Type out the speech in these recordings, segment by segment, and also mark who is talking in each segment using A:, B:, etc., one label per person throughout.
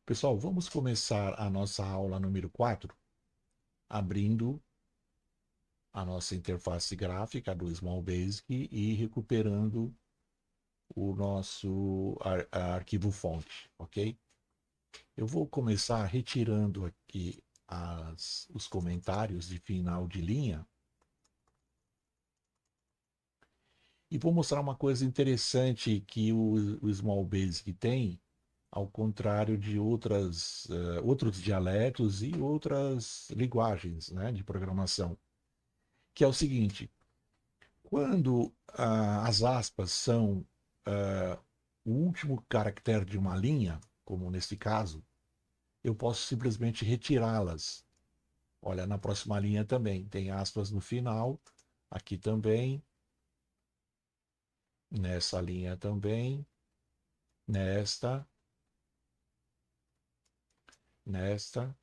A: Pessoal, vamos começar a nossa aula número 4, abrindo a nossa interface gráfica do Small Basic e recuperando o nosso arquivo fonte, ok? Eu vou começar retirando aqui os comentários de final de linha e vou mostrar uma coisa interessante que o Small Basic tem, ao contrário de outros dialetos e outras linguagens, né, de programação, que é o seguinte: quando as aspas são o último caractere de uma linha, como nesse caso, eu posso simplesmente retirá-las. Olha, na próxima linha também tem aspas no final, aqui também, nessa linha também, nesta, nesta,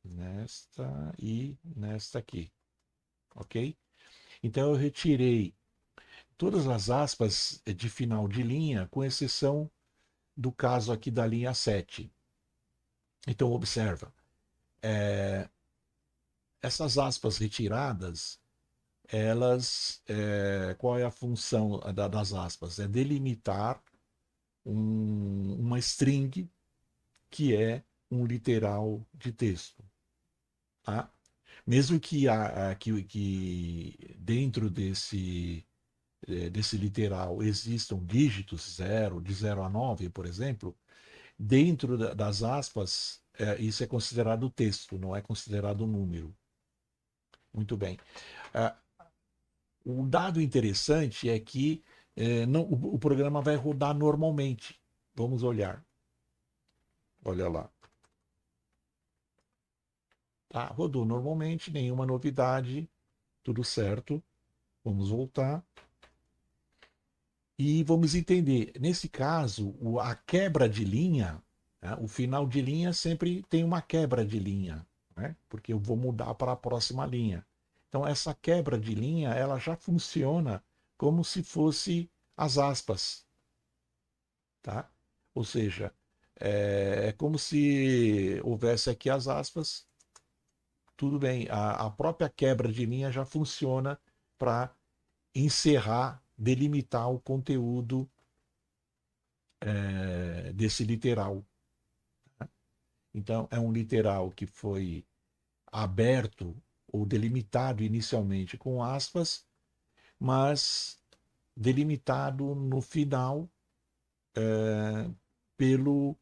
A: nesta e nesta aqui, ok? Então eu retirei todas as aspas de final de linha, com exceção do caso aqui da linha 7. Então observa, essas aspas retiradas, qual é a função das aspas? É delimitar uma string que é um literal de texto, tá? Mesmo que dentro desse literal existam dígitos zero, de 0 a 9, por exemplo, dentro das aspas, isso é considerado texto, não é considerado número. Muito bem. Ah, o dado interessante é que não, o programa vai rodar normalmente. Vamos olhar. Olha lá. Tá, rodou normalmente, nenhuma novidade, tudo certo. Vamos voltar. E vamos entender. Nesse caso, a quebra de linha, né, o final de linha sempre tem uma quebra de linha, né, porque eu vou mudar para a próxima linha. Então, essa quebra de linha, ela já funciona como se fosse as aspas, tá? Ou seja, é como se houvesse aqui as aspas, tudo bem, a própria quebra de linha já funciona para encerrar, delimitar o conteúdo desse literal. Então, é um literal que foi aberto ou delimitado inicialmente com aspas, mas delimitado no final pelo,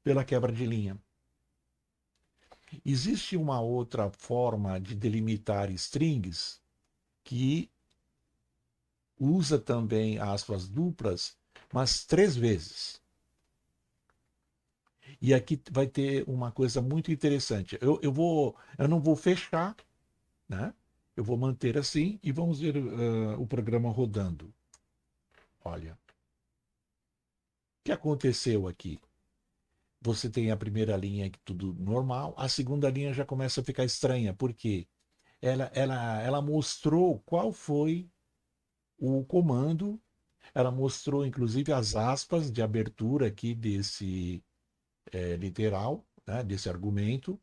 A: pela quebra de linha. Existe uma outra forma de delimitar strings que usa também aspas duplas, mas 3 vezes. E aqui vai ter uma coisa muito interessante. Eu não vou fechar, né? Eu vou manter assim e vamos ver o programa rodando. Olha, o que aconteceu aqui? Você tem a primeira linha que tudo normal, a segunda linha já começa a ficar estranha, porque ela mostrou qual foi o comando, ela mostrou inclusive as aspas de abertura aqui desse literal, né, desse argumento,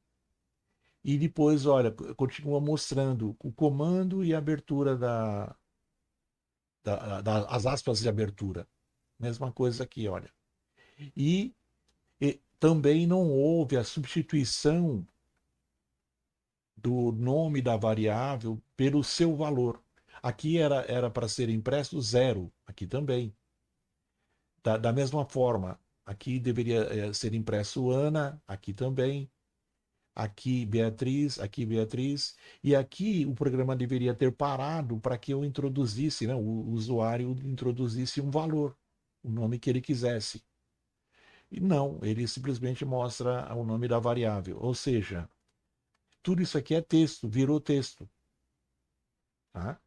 A: e depois, olha, continua mostrando o comando e a abertura as aspas de abertura. Mesma coisa aqui, olha. E também não houve a substituição do nome da variável pelo seu valor. Aqui era para ser impresso zero, aqui também. Da mesma forma, aqui deveria ser impresso Ana, aqui também. Aqui Beatriz, e aqui o programa deveria ter parado para que eu introduzisse, né, o usuário introduzisse um valor, o nome que ele quisesse. E não, ele simplesmente mostra o nome da variável. Ou seja, tudo isso aqui é texto, virou texto. Tá?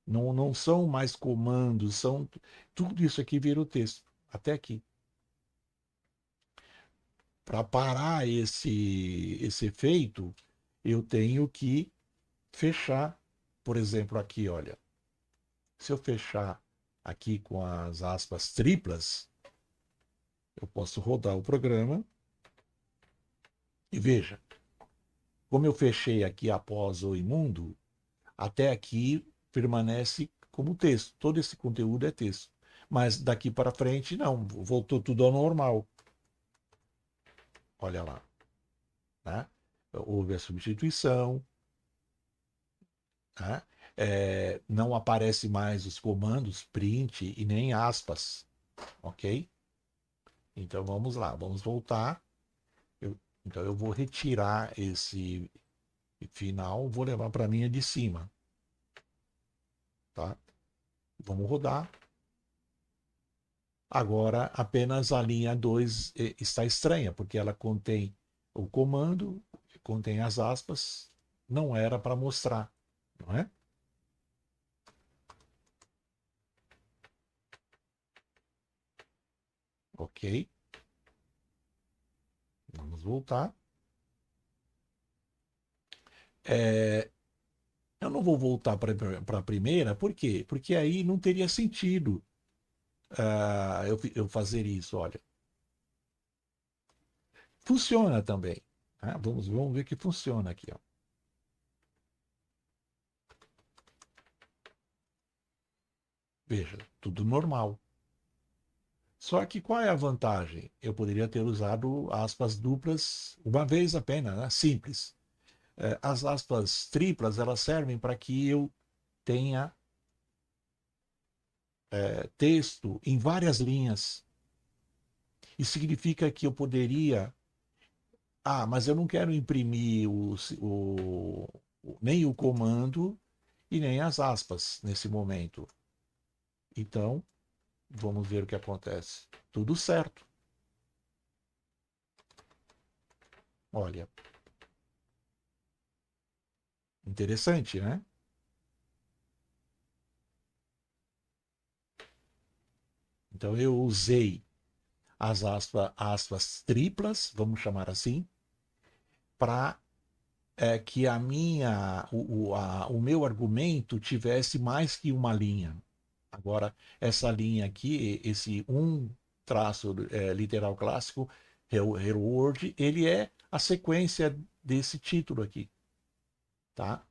A: Não são mais comandos, tudo isso aqui virou texto, até aqui. Para parar esse efeito, eu tenho que fechar, por exemplo, aqui, olha. Se eu fechar aqui com as aspas triplas, Eu posso rodar o programa e veja, como eu fechei aqui após o imundo, até aqui permanece como texto. Todo esse conteúdo é texto. Mas daqui para frente, não, voltou tudo ao normal. Olha lá, né? Houve a substituição, né? Não aparece mais os comandos print e nem aspas, ok? Então vamos lá, vamos voltar. Então eu vou retirar esse final, vou levar para a linha de cima, tá? Vamos rodar. Agora apenas a linha 2 está estranha, porque ela contém o comando, contém as aspas, não era para mostrar, não é? Ok, vamos voltar. É, eu não vou voltar para a primeira, por quê? Porque aí não teria sentido eu fazer isso. Olha, funciona também. Tá? Vamos ver que funciona aqui. Ó. Veja, tudo normal. Só que qual é a vantagem? Eu poderia ter usado aspas duplas uma vez apenas, né? Simples. As aspas triplas elas servem para que eu tenha texto em várias linhas. Isso significa que eu poderia. Ah, mas eu não quero imprimir nem o comando e nem as aspas nesse momento. Então, vamos ver o que acontece. Tudo certo. Olha, interessante, né? Então, eu usei as aspas triplas, vamos chamar assim, para que o meu argumento tivesse mais que uma linha. Agora, essa linha aqui, esse um traço literal clássico, Hello World, ele é a sequência desse título aqui, tá?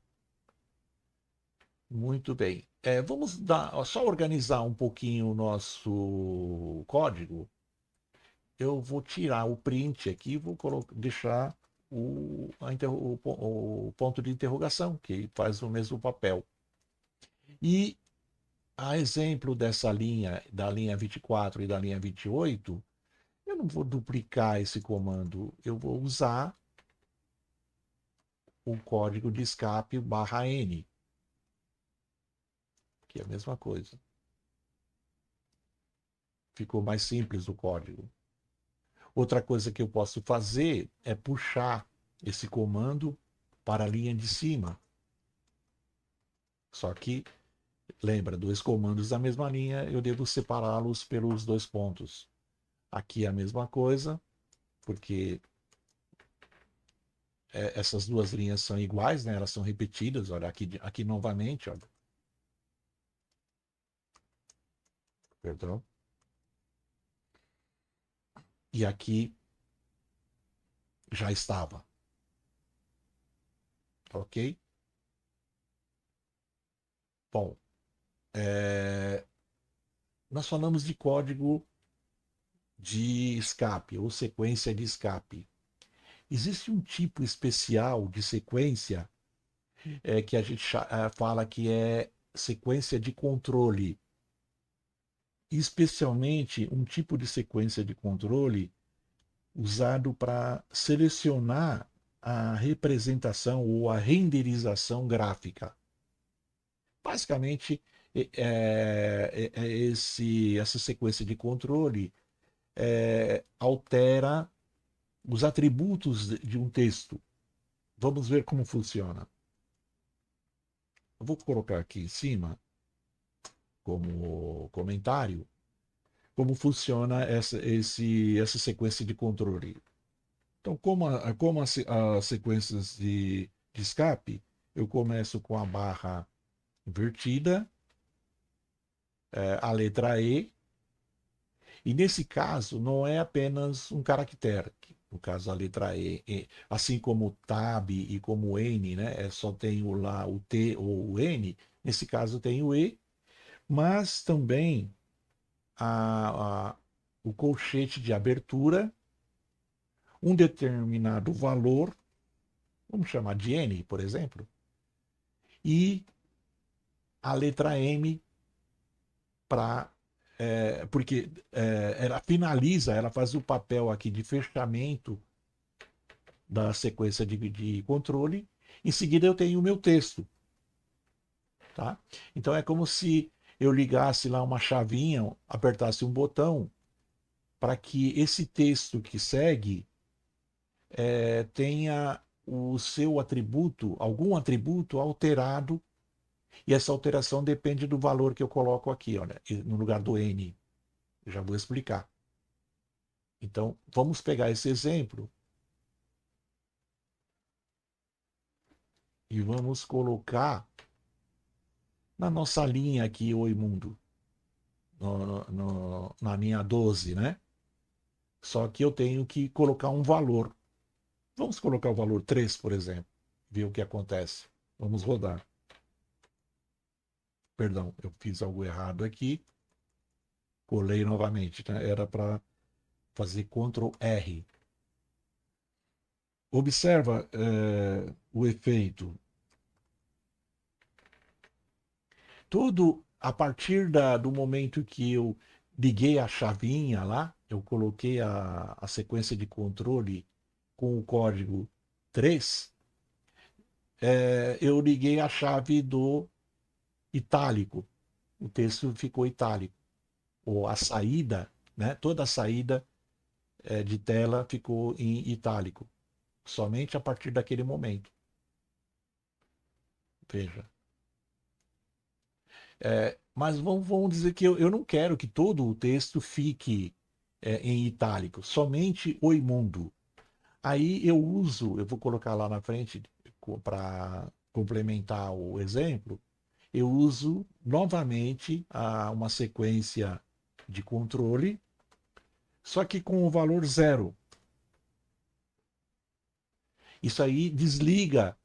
A: Muito bem. Vamos só organizar um pouquinho o nosso código. Eu vou tirar o print aqui e vou deixar o ponto de interrogação, que faz o mesmo papel. E a exemplo dessa linha, da linha 24 e da linha 28, eu não vou duplicar esse comando, eu vou usar o código de escape /n, que é a mesma coisa. Ficou mais simples o código. Outra coisa que eu posso fazer é puxar esse comando para a linha de cima. Só que, lembra, dois comandos da mesma linha, eu devo separá-los pelos dois pontos. Aqui é a mesma coisa, porque essas duas linhas são iguais, né? Elas são repetidas. Olha, aqui novamente, olha. Perdão. E aqui já estava. Ok? Bom, nós falamos de código de escape ou sequência de escape. Existe um tipo especial de sequência que a gente fala que é sequência de controle. Especialmente um tipo de sequência de controle usado para selecionar a representação ou a renderização gráfica. Basicamente, essa sequência de controle altera os atributos de um texto. Vamos ver como funciona. Eu vou colocar aqui em cima, como comentário, como funciona essa sequência de controle. Então, como as sequências de escape, eu começo com a barra invertida, a letra E, E nesse caso, não é apenas um caractere. No caso, a letra assim como o tab e como o N, né? Só tem lá o T ou o N. Nesse caso, tem o E, mas também o colchete de abertura, um determinado valor, vamos chamar de N, por exemplo, e a letra M para. Porque ela finaliza, ela faz o papel aqui de fechamento da sequência de controle. Em seguida, eu tenho o meu texto. Tá? Então, é como se eu ligasse lá uma chavinha, apertasse um botão, para que esse texto que segue tenha o seu atributo, algum atributo alterado, e essa alteração depende do valor que eu coloco aqui, olha, no lugar do N. Eu já vou explicar. Então, vamos pegar esse exemplo e vamos colocar na nossa linha aqui, Oi Mundo, na linha 12, né? Só que eu tenho que colocar um valor. Vamos colocar o valor 3, por exemplo. Ver o que acontece. Vamos rodar. Perdão, eu fiz algo errado aqui. Colei novamente, né? Era para fazer Ctrl R. Observa o efeito. Tudo a partir do momento que eu liguei a chavinha lá, eu coloquei a sequência de controle com o código 3, eu liguei a chave do itálico. O texto ficou itálico. Ou a saída, né? Toda a saída de tela ficou em itálico. Somente a partir daquele momento. Veja. Mas vamos dizer que eu não quero que todo o texto fique em itálico, somente o imundo. Aí eu vou colocar lá na frente para complementar o exemplo, eu uso novamente uma sequência de controle, só que com o valor zero. Isso aí desliga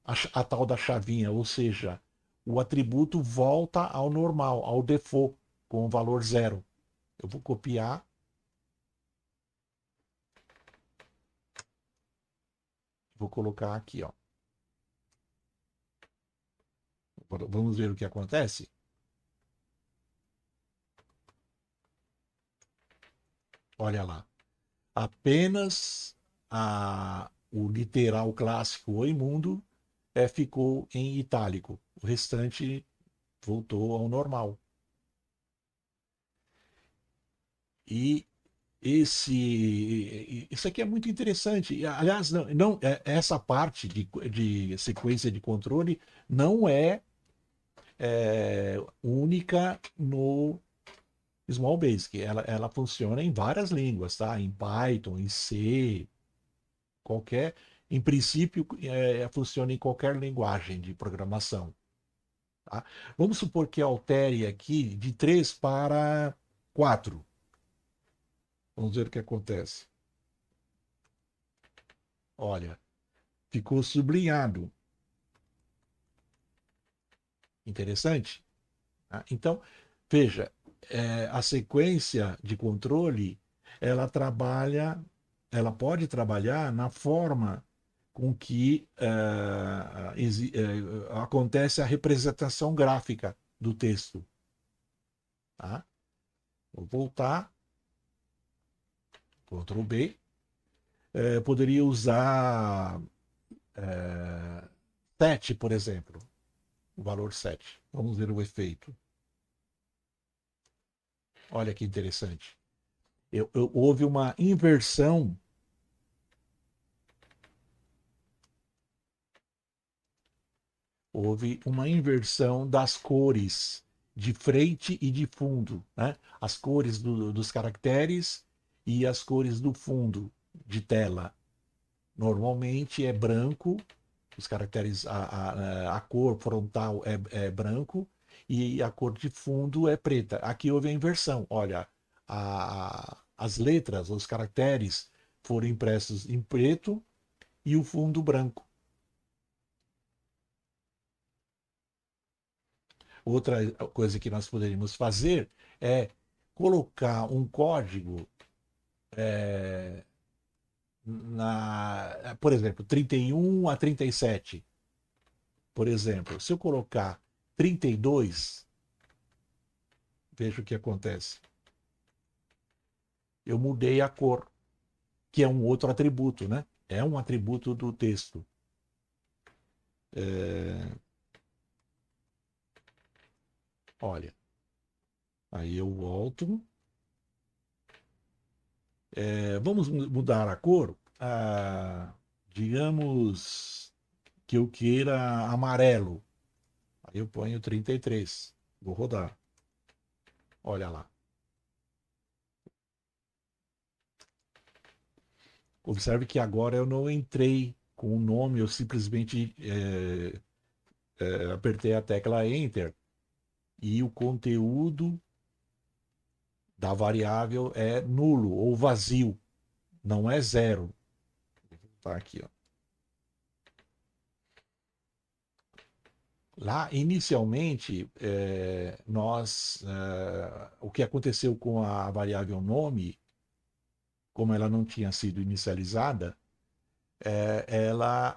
A: a tal da chavinha, ou seja, o atributo volta ao normal, ao default, com o valor zero. Eu vou copiar, vou colocar aqui, ó. Vamos ver o que acontece? Olha lá. Apenas o literal clássico o imundo ficou em itálico. O restante voltou ao normal. E isso aqui é muito interessante. Aliás, essa parte de sequência de controle não é única no Small Basic. Ela funciona em várias línguas, tá? Em Python, em C, qualquer. Em princípio, funciona em qualquer linguagem de programação. Tá? Vamos supor que altere aqui de 3 para 4. Vamos ver o que acontece. Olha, ficou sublinhado. Interessante? Tá? Então, veja, a sequência de controle, ela trabalha, ela pode trabalhar na forma com que acontece a representação gráfica do texto. Tá? Vou voltar, Ctrl B. Poderia usar 7, por exemplo, o valor 7. Vamos ver o efeito. Olha que interessante. Houve uma inversão. Houve uma inversão das cores de frente e de fundo, né? As cores dos caracteres e as cores do fundo de tela. Normalmente é branco, os caracteres, a cor frontal é branco e a cor de fundo é preta. Aqui houve a inversão. Olha, as letras, os caracteres foram impressos em preto e o fundo branco. Outra coisa que nós poderíamos fazer é colocar um código por exemplo, 31 a 37. Por exemplo, se eu colocar 32, veja o que acontece. Eu mudei a cor, que é um outro atributo, né? É um atributo do texto. Olha, aí eu volto. Vamos mudar a cor. Digamos que eu queira amarelo. Aí eu ponho 33. Vou rodar. Olha lá. Observe que agora eu não entrei com o nome, eu simplesmente apertei a tecla Enter e o conteúdo da variável é nulo ou vazio, não é zero. Tá aqui, ó. Lá, inicialmente, o que aconteceu com a variável nome, como ela não tinha sido inicializada,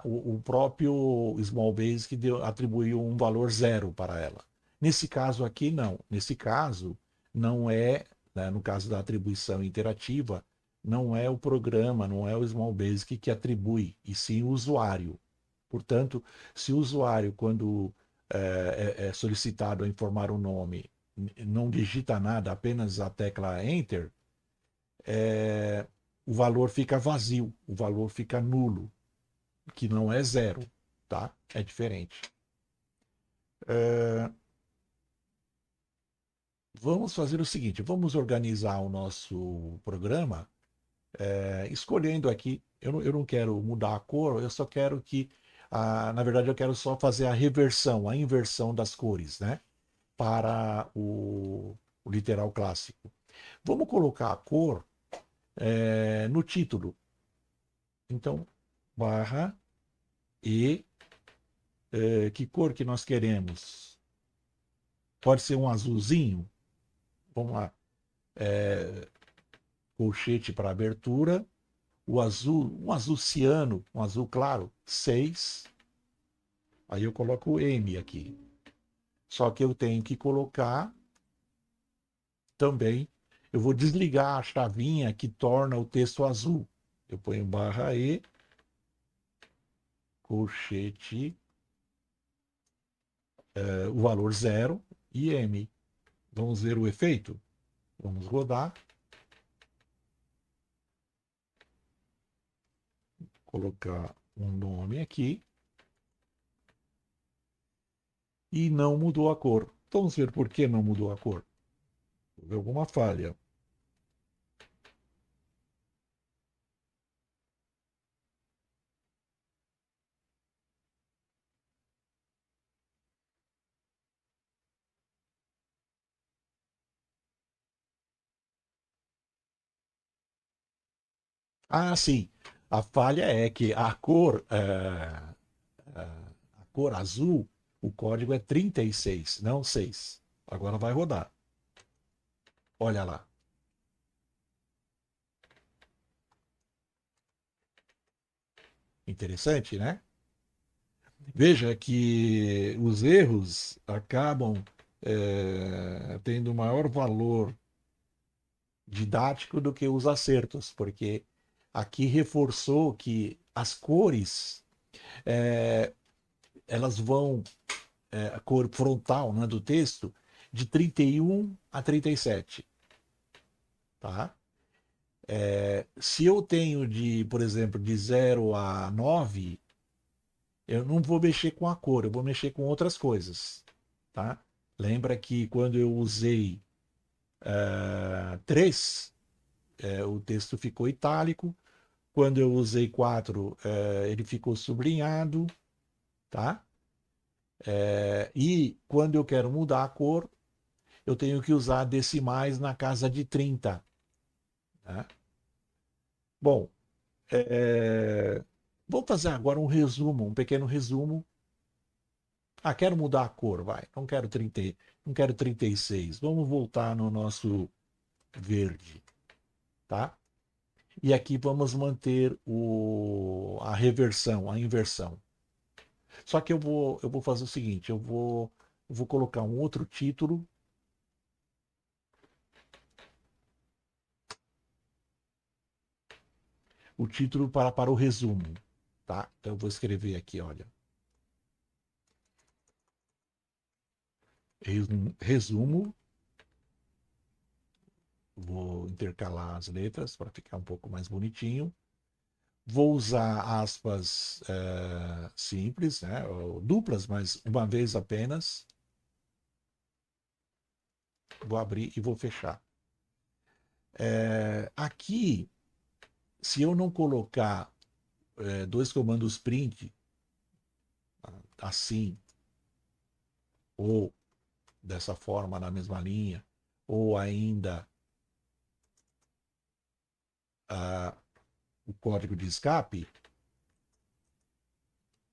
A: o próprio Small Basic atribuiu um valor zero para ela. Nesse caso aqui, não. Nesse caso, não é, né, no caso da atribuição interativa, não é o programa, não é o Small Basic que atribui, e sim o usuário. Portanto, se o usuário, quando é solicitado a informar o nome, não digita nada, apenas a tecla Enter, o valor fica vazio, o valor fica nulo, que não é zero, tá? É diferente. Vamos fazer o seguinte, vamos organizar o nosso programa escolhendo aqui, eu não quero mudar a cor, eu só quero que, na verdade eu quero só fazer a reversão, a inversão das cores, né? Para o literal clássico. Vamos colocar a cor no título. Então, barra e que cor que nós queremos? Pode ser um azulzinho? Vamos lá. Colchete para abertura. O azul, um azul ciano, um azul claro, 6. Aí eu coloco o M aqui. Só que eu tenho que colocar também, eu vou desligar a chavinha que torna o texto azul. Eu ponho barra E, colchete, o valor 0 e M. Vamos ver o efeito? Vamos rodar. Colocar um nome aqui. E não mudou a cor. Vamos ver por que não mudou a cor. Houve alguma falha. Ah, sim. A falha é que a cor azul, o código é 36, não 6. Agora vai rodar. Olha lá. Interessante, né? Veja que os erros acabam tendo maior valor didático do que os acertos, porque aqui reforçou que as cores elas vão, a cor frontal, né, do texto, de 31 a 37. Tá? Se eu tenho por exemplo, de 0 a 9, eu não vou mexer com a cor, eu vou mexer com outras coisas. Tá? Lembra que quando eu usei 3, o texto ficou itálico. Quando eu usei 4, ele ficou sublinhado. Tá? E quando eu quero mudar a cor, eu tenho que usar decimais na casa de 30. Né? Bom, vamos fazer agora um resumo, um pequeno resumo. Ah, quero mudar a cor, vai. Não quero 30, não quero 36. Vamos voltar no nosso verde, tá? E aqui vamos manter a reversão, a inversão. Só que eu vou fazer o seguinte, eu vou colocar um outro título. O título para o resumo, tá? Então eu vou escrever aqui, olha. Resumo. Vou intercalar as letras para ficar um pouco mais bonitinho. Vou usar aspas simples, né? Ou duplas, mas uma vez apenas. Vou abrir e vou fechar. Aqui, se eu não colocar dois comandos print, assim, ou dessa forma na mesma linha, ou ainda o código de escape,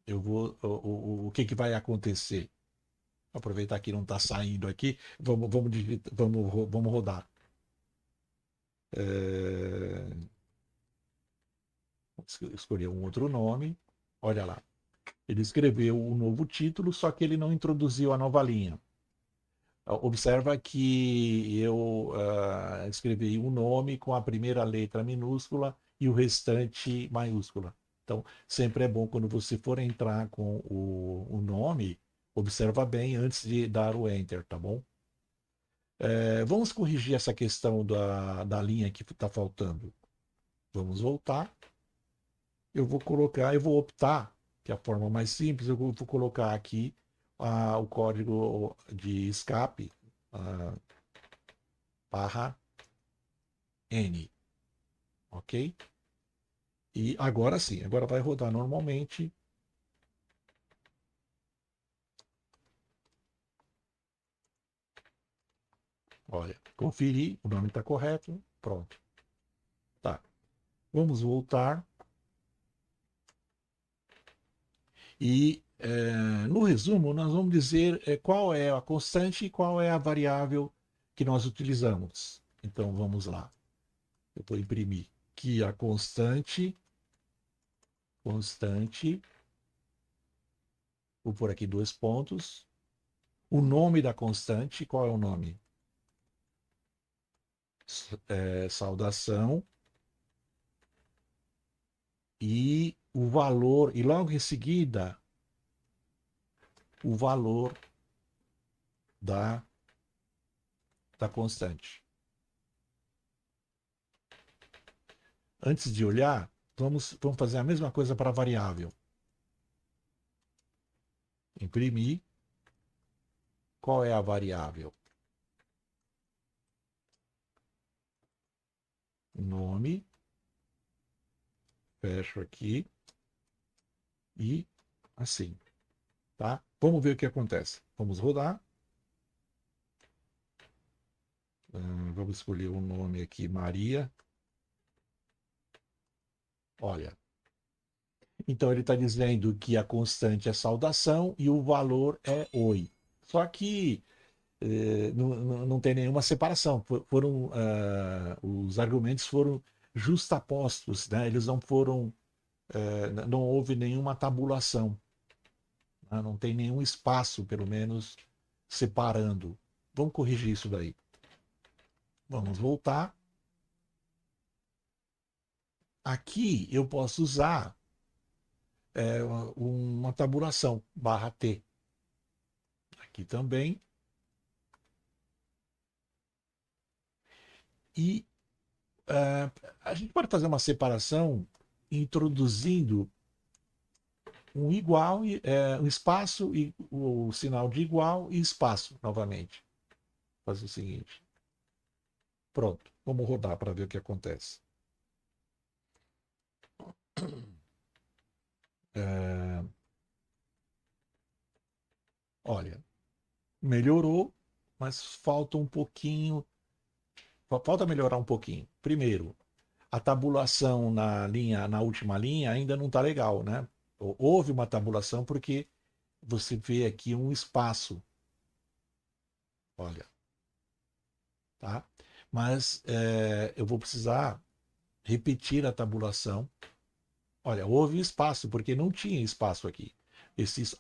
A: o que, que vai acontecer? Aproveitar que não está saindo aqui, vamos rodar. Escolher um outro nome. Olha lá. Ele escreveu o novo título, só que ele não introduziu a nova linha. Observa que eu escrevi um nome com a primeira letra minúscula e o restante maiúscula. Então, sempre é bom quando você for entrar com o nome, observa bem antes de dar o Enter, tá bom? Vamos corrigir essa questão da linha que está faltando. Vamos voltar. Eu vou optar, que é a forma mais simples, eu vou colocar aqui o código de escape barra N, ok? E agora sim, agora vai rodar normalmente. Olha, conferir, o nome está correto, pronto. Tá, vamos voltar. E no resumo, nós vamos dizer qual é a constante e qual é a variável que nós utilizamos. Então vamos lá. Eu vou imprimir que a constante, vou pôr aqui dois pontos. O nome da constante, qual é o nome? Saudação. E o valor, e logo em seguida, o valor da, da constante. Antes de olhar, vamos fazer a mesma coisa para a variável. Imprimir. Qual é a variável? Nome. Fecho aqui. E assim. Tá? Vamos ver o que acontece. Vamos rodar. Vamos escolher um nome aqui, Maria. Olha. Então ele está dizendo que a constante é saudação e o valor é oi. Só que não tem nenhuma separação. Os argumentos foram justapostos, né? Eles não foram, não houve nenhuma tabulação, né? Não tem nenhum espaço, pelo menos, separando. Vamos corrigir isso daí. Vamos voltar. Aqui eu posso usar uma tabulação, barra T. Aqui também. E a gente pode fazer uma separação introduzindo um igual, um espaço e o sinal de igual e espaço novamente. Fazer o seguinte. Pronto, vamos rodar para ver o que acontece. Olha, melhorou, mas falta um pouquinho, falta melhorar um pouquinho. Primeiro, a tabulação na linha, na última linha ainda não está legal, né? Houve uma tabulação porque você vê aqui um espaço, olha, tá? Mas eu vou precisar repetir a tabulação. Olha, houve espaço porque não tinha espaço aqui.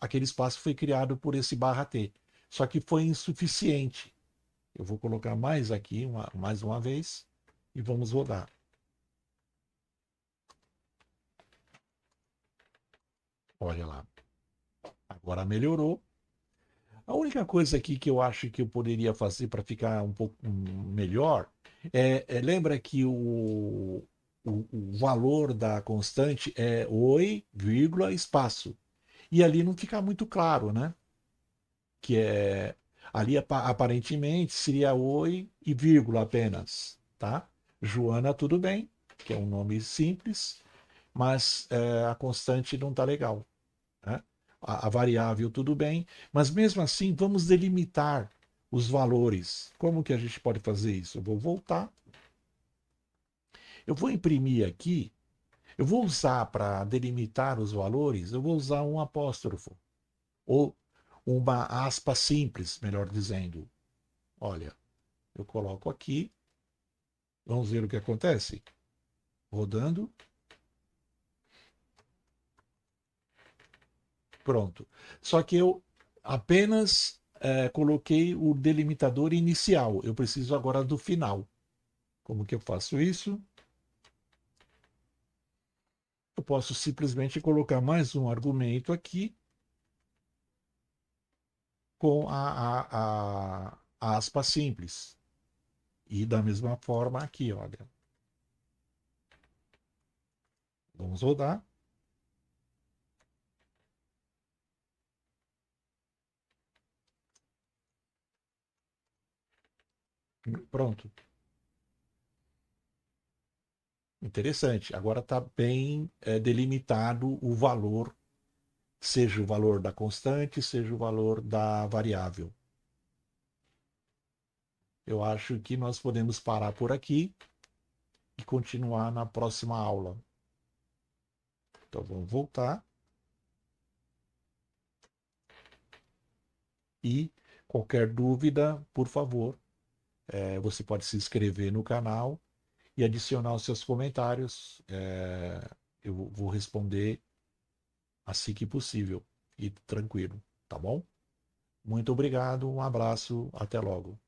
A: Aquele espaço foi criado por esse barra T, só que foi insuficiente. Eu vou colocar mais aqui, mais uma vez, e vamos rodar. Olha lá. Agora melhorou. A única coisa aqui que eu acho que eu poderia fazer para ficar um pouco melhor lembra que o valor da constante é oi, vírgula, espaço. E ali não fica muito claro, né? Que é ali aparentemente seria oi e vírgula apenas, tá? Joana, tudo bem, que é um nome simples, mas a constante não está legal, né? A variável tudo bem, mas mesmo assim vamos delimitar os valores. Como que a gente pode fazer isso? Eu vou voltar, eu vou imprimir aqui, eu vou usar para delimitar os valores, eu vou usar um apóstrofo ou uma aspa simples, melhor dizendo. Olha, eu coloco aqui, vamos ver o que acontece. Rodando, pronto. Só que eu apenas coloquei o delimitador inicial. Eu preciso agora do final. Como que eu faço isso? Eu posso simplesmente colocar mais um argumento aqui com a aspa simples. E da mesma forma aqui, olha. Vamos rodar. Pronto. Interessante. Agora está bem delimitado o valor, seja o valor da constante, seja o valor da variável. Eu acho que nós podemos parar por aqui e continuar na próxima aula. Então vamos voltar. E qualquer dúvida, por favor, você pode se inscrever no canal e adicionar os seus comentários. Eu vou responder assim que possível e tranquilo, tá bom? Muito obrigado, um abraço, até logo.